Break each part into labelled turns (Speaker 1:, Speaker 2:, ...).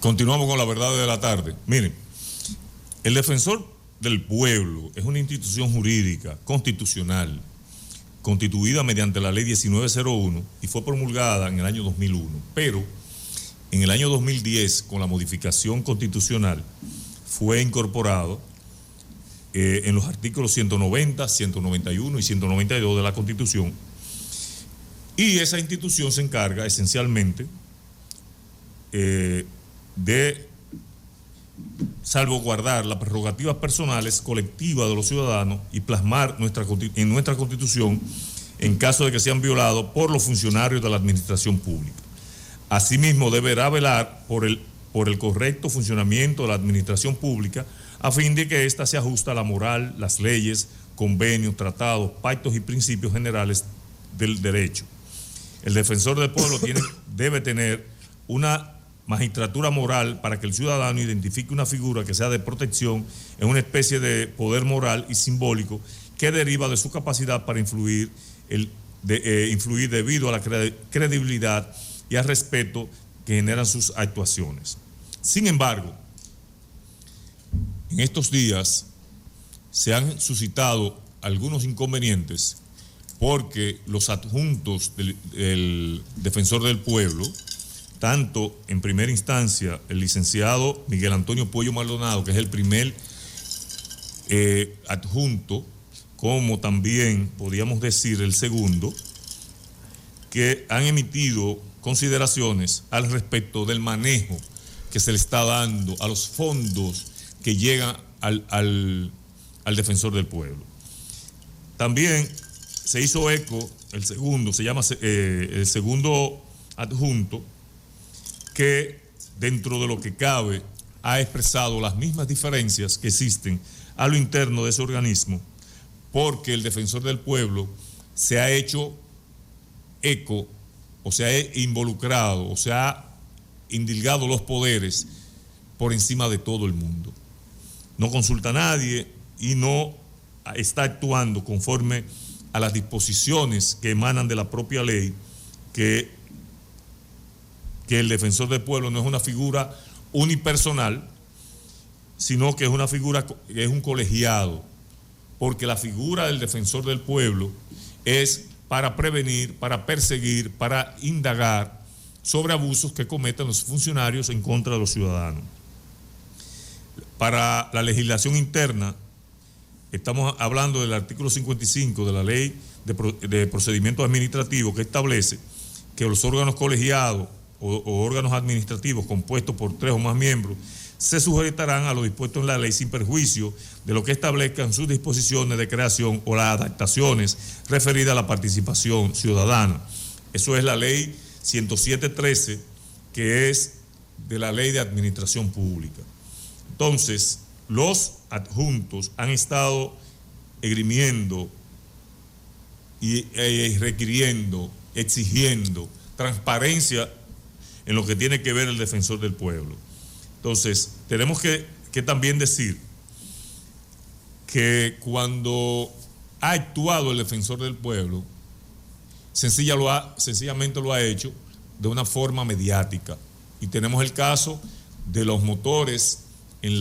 Speaker 1: Continuamos con la verdad de la tarde. Miren, el defensor del pueblo es una institución jurídica constitucional constituida mediante la ley 1901 y fue promulgada en el año 2001, pero en el año 2010, con la modificación constitucional, fue incorporado en los artículos 190, 191 y 192 de la Constitución, y esa institución se encarga esencialmente de salvaguardar las prerrogativas personales colectivas de los ciudadanos y plasmar en nuestra Constitución en caso de que sean violados por los funcionarios de la administración pública. Asimismo, deberá velar por el correcto funcionamiento de la administración pública a fin de que ésta se ajuste a la moral, las leyes, convenios, tratados, pactos y principios generales del derecho. El defensor del pueblo debe tener una magistratura moral para que el ciudadano identifique una figura que sea de protección en una especie de poder moral y simbólico que deriva de su capacidad para influir debido a la credibilidad y al respeto que generan sus actuaciones. Sin embargo, en estos días se han suscitado algunos inconvenientes porque los adjuntos del defensor del pueblo, tanto en primera instancia el licenciado Miguel Antonio Puello Maldonado, que es el primer adjunto, como también podríamos decir el segundo, que han emitido consideraciones al respecto del manejo que se le está dando a los fondos que llegan al defensor del pueblo. También se hizo eco el segundo adjunto, que dentro de lo que cabe ha expresado las mismas diferencias que existen a lo interno de ese organismo, porque el defensor del pueblo se ha hecho eco o se ha involucrado o se ha indilgado los poderes por encima de todo el mundo. No consulta a nadie y no está actuando conforme a las disposiciones que emanan de la propia ley, que el defensor del pueblo no es una figura unipersonal, sino que es una figura, es un colegiado, porque la figura del defensor del pueblo es para prevenir, para perseguir, para indagar sobre abusos que cometen los funcionarios en contra de los ciudadanos. Para la legislación interna, estamos hablando del artículo 55 de la Ley de Procedimientos Administrativos, que establece que los órganos colegiados o órganos administrativos compuestos por 3 o más miembros se sujetarán a lo dispuesto en la ley sin perjuicio de lo que establezcan sus disposiciones de creación o las adaptaciones referidas a la participación ciudadana. Eso es la ley 107.13, que es de la Ley de Administración Pública. Entonces, los adjuntos han estado esgrimiendo y requiriendo, exigiendo transparencia en lo que tiene que ver el defensor del pueblo. Entonces, tenemos que también decir que cuando ha actuado el defensor del pueblo, sencillamente lo ha hecho de una forma mediática. Y tenemos el caso de los motores en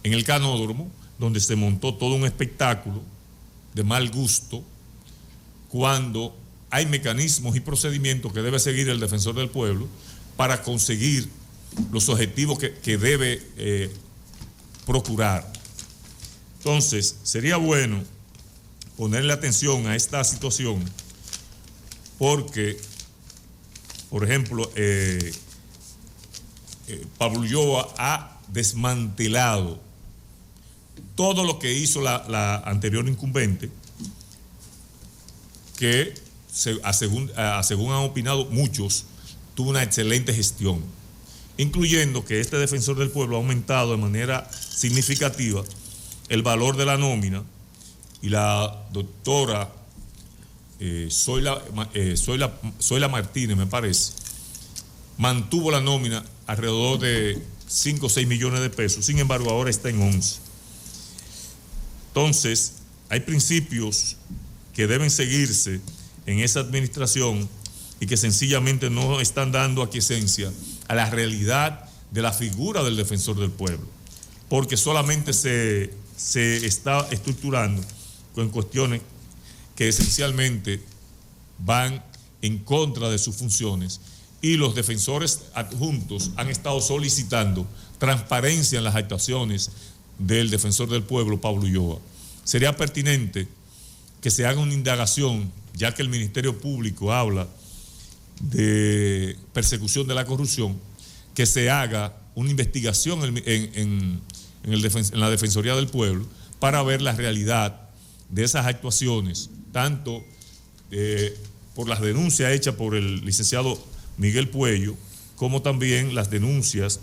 Speaker 1: el canódromo, donde se montó todo un espectáculo de mal gusto, cuando hay mecanismos y procedimientos que debe seguir el defensor del pueblo para conseguir los objetivos que debe procurar. Entonces, sería bueno ponerle atención a esta situación porque, por ejemplo, Pablo Ulloa ha desmantelado todo lo que hizo la anterior incumbente, que según han opinado muchos, tuvo una excelente gestión, incluyendo que este defensor del pueblo ha aumentado de manera significativa el valor de la nómina, y la doctora Zoila Martínez, me parece, mantuvo la nómina alrededor de 5 o 6 millones de pesos, sin embargo ahora está en 11. Entonces, hay principios que deben seguirse en esa administración y que sencillamente no están dando aquiescencia a la realidad de la figura del defensor del pueblo, porque solamente se está estructurando con cuestiones que esencialmente van en contra de sus funciones, y los defensores adjuntos han estado solicitando transparencia en las actuaciones del defensor del pueblo, Pablo Ulloa. Sería pertinente que se haga una indagación, ya que el Ministerio Público habla de persecución de la corrupción, que se haga una investigación en la Defensoría del Pueblo para ver la realidad de esas actuaciones, tanto por las denuncias hechas por el licenciado Miguel Puello, como también las denuncias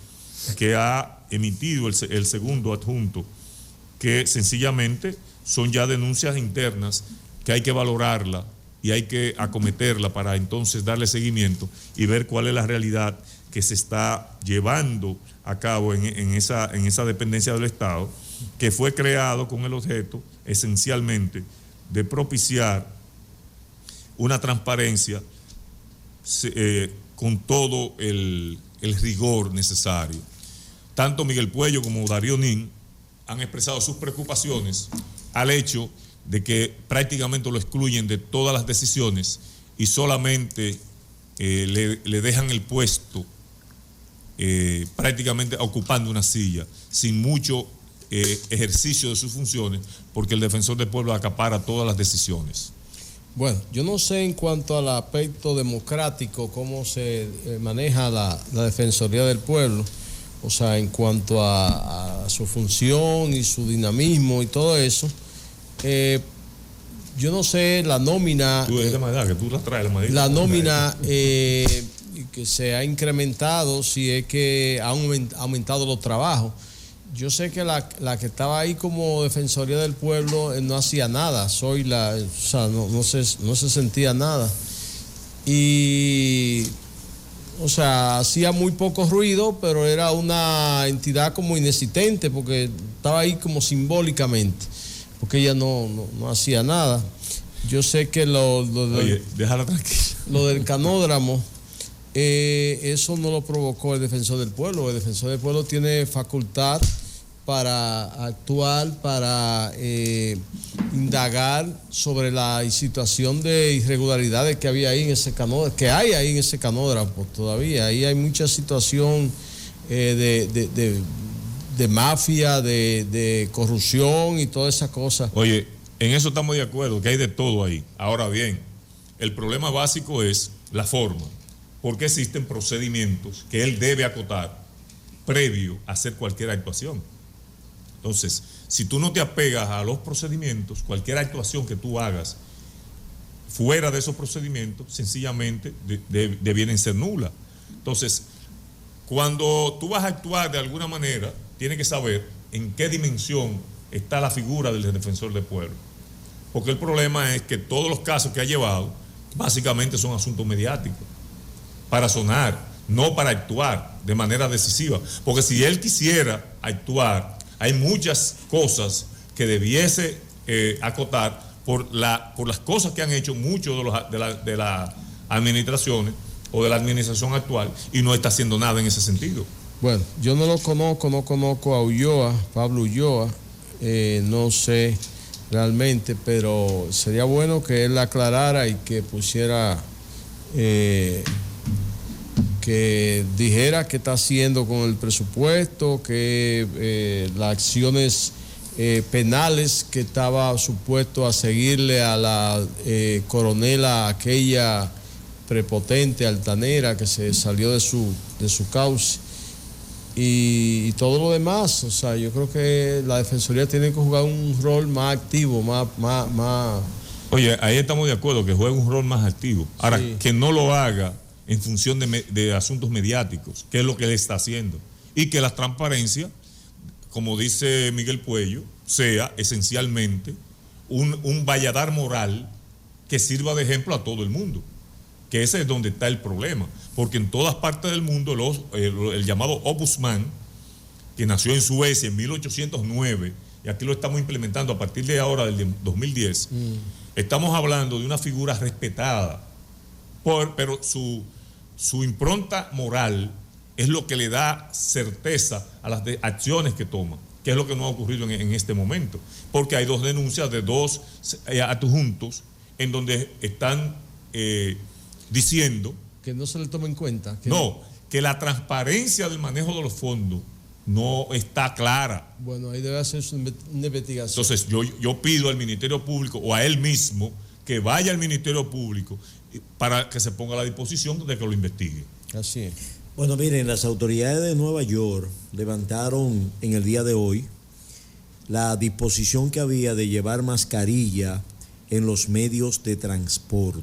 Speaker 1: que ha emitido el segundo adjunto, que sencillamente son ya denuncias internas que hay que valorarla y hay que acometerla para entonces darle seguimiento y ver cuál es la realidad que se está llevando a cabo en esa dependencia del Estado, que fue creado con el objeto esencialmente de propiciar una transparencia con todo el rigor necesario. Tanto Miguel Puello como Darío Nin han expresado sus preocupaciones al hecho de que prácticamente lo excluyen de todas las decisiones y solamente le dejan el puesto prácticamente ocupando una silla, sin mucho ejercicio de sus funciones, porque el defensor del pueblo acapara todas las decisiones.
Speaker 2: Bueno, yo no sé en cuanto al aspecto democrático cómo se maneja la Defensoría del Pueblo, o sea, en cuanto a su función y su dinamismo y todo eso. Yo no sé la nómina. La nómina que se ha incrementado, si es que ha aumentado los trabajos. Yo sé que la que estaba ahí como Defensoría del Pueblo no hacía nada, no se sentía nada. Y, o sea, hacía muy poco ruido, pero era una entidad como inexistente, porque estaba ahí como simbólicamente, porque ella no hacía nada. Yo sé que
Speaker 1: Oye, déjala tranquila.
Speaker 2: Lo del canódromo, eso no lo provocó el Defensor del Pueblo. El Defensor del Pueblo tiene facultad para actuar, para indagar sobre la situación de irregularidades que había ahí en ese canódromo, que hay ahí en ese canódromo todavía. Ahí hay mucha situación de mafia, de corrupción y todas esas cosas.
Speaker 1: Oye, en eso estamos de acuerdo, que hay de todo ahí. Ahora bien, el problema básico es la forma, porque existen procedimientos que él debe acotar previo a hacer cualquier actuación. Entonces, si tú no te apegas a los procedimientos, cualquier actuación que tú hagas fuera de esos procedimientos, sencillamente debieren ser nulas. Entonces, cuando tú vas a actuar de alguna manera, tienes que saber en qué dimensión está la figura del defensor del pueblo. Porque el problema es que todos los casos que ha llevado, básicamente son asuntos mediáticos, para sonar, no para actuar de manera decisiva. Porque si él quisiera actuar, hay muchas cosas que debiese acotar por las cosas que han hecho muchos de las administraciones o de la administración actual, y no está haciendo nada en ese sentido.
Speaker 2: Bueno, yo no conozco a Ulloa, Pablo Ulloa, no sé realmente, pero sería bueno que él aclarara y que pusiera, que dijera qué está haciendo con el presupuesto, que las acciones penales que estaba supuesto a seguirle a la coronela aquella prepotente, altanera, que se salió de su cauce, y todo lo demás. O sea, yo creo que la Defensoría tiene que jugar un rol más activo, más...
Speaker 1: Oye, ahí estamos de acuerdo, que juegue un rol más activo. Ahora, sí, que no lo haga en función de asuntos mediáticos, que es lo que él está haciendo. Y que la transparencia, como dice Miguel Puello, sea esencialmente un valladar moral que sirva de ejemplo a todo el mundo. Que ese es donde está el problema. Porque en todas partes del mundo el llamado Ombudsman, que nació en Suecia en 1809, y aquí lo estamos implementando a partir de ahora, del 2010, estamos hablando de una figura respetada, pero su impronta moral es lo que le da certeza a las acciones que toma, que es lo que no ha ocurrido en este momento, porque hay 2 denuncias de 2 adjuntos en donde están diciendo
Speaker 2: que no se le toma en cuenta.
Speaker 1: Que la transparencia del manejo de los fondos no está clara.
Speaker 2: Bueno, ahí debe hacerse una investigación.
Speaker 1: Entonces yo pido al Ministerio Público o a él mismo que vaya al Ministerio Público para que se ponga a la disposición de que lo investigue.
Speaker 2: Así es.
Speaker 3: Bueno, miren, las autoridades de Nueva York levantaron en el día de hoy la disposición que había de llevar mascarilla en los medios de transporte.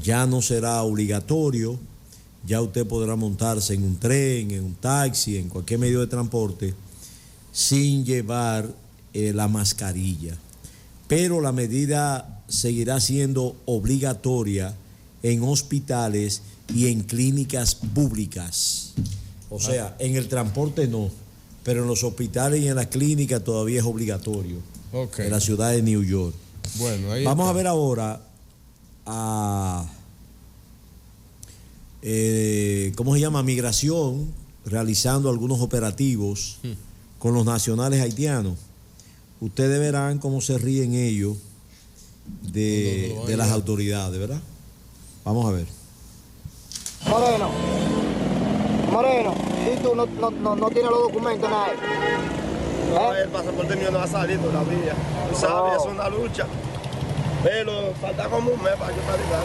Speaker 3: Ya no será obligatorio, ya usted podrá montarse en un tren, en un taxi, en cualquier medio de transporte sin llevar la mascarilla. Pero la medida seguirá siendo obligatoria en hospitales y en clínicas públicas. O sea, en el transporte no, pero en los hospitales y en las clínicas todavía es obligatorio. En la ciudad de New York.
Speaker 2: Bueno, ahí
Speaker 3: vamos
Speaker 2: está.
Speaker 3: a ver ahora a ¿cómo se llama? Migración, realizando algunos operativos con los nacionales haitianos. Ustedes verán cómo se ríen ellos de las autoridades, ¿verdad? Vamos a ver.
Speaker 4: Moreno, si tú no tienes los documentos, nada.
Speaker 5: No, el pasaporte mío no ha salido todavía. Tú sabes, es una lucha. Pero falta como un mes para que salga.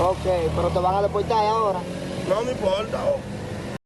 Speaker 4: Ok, pero te van a deportar ahora.
Speaker 5: No me importa.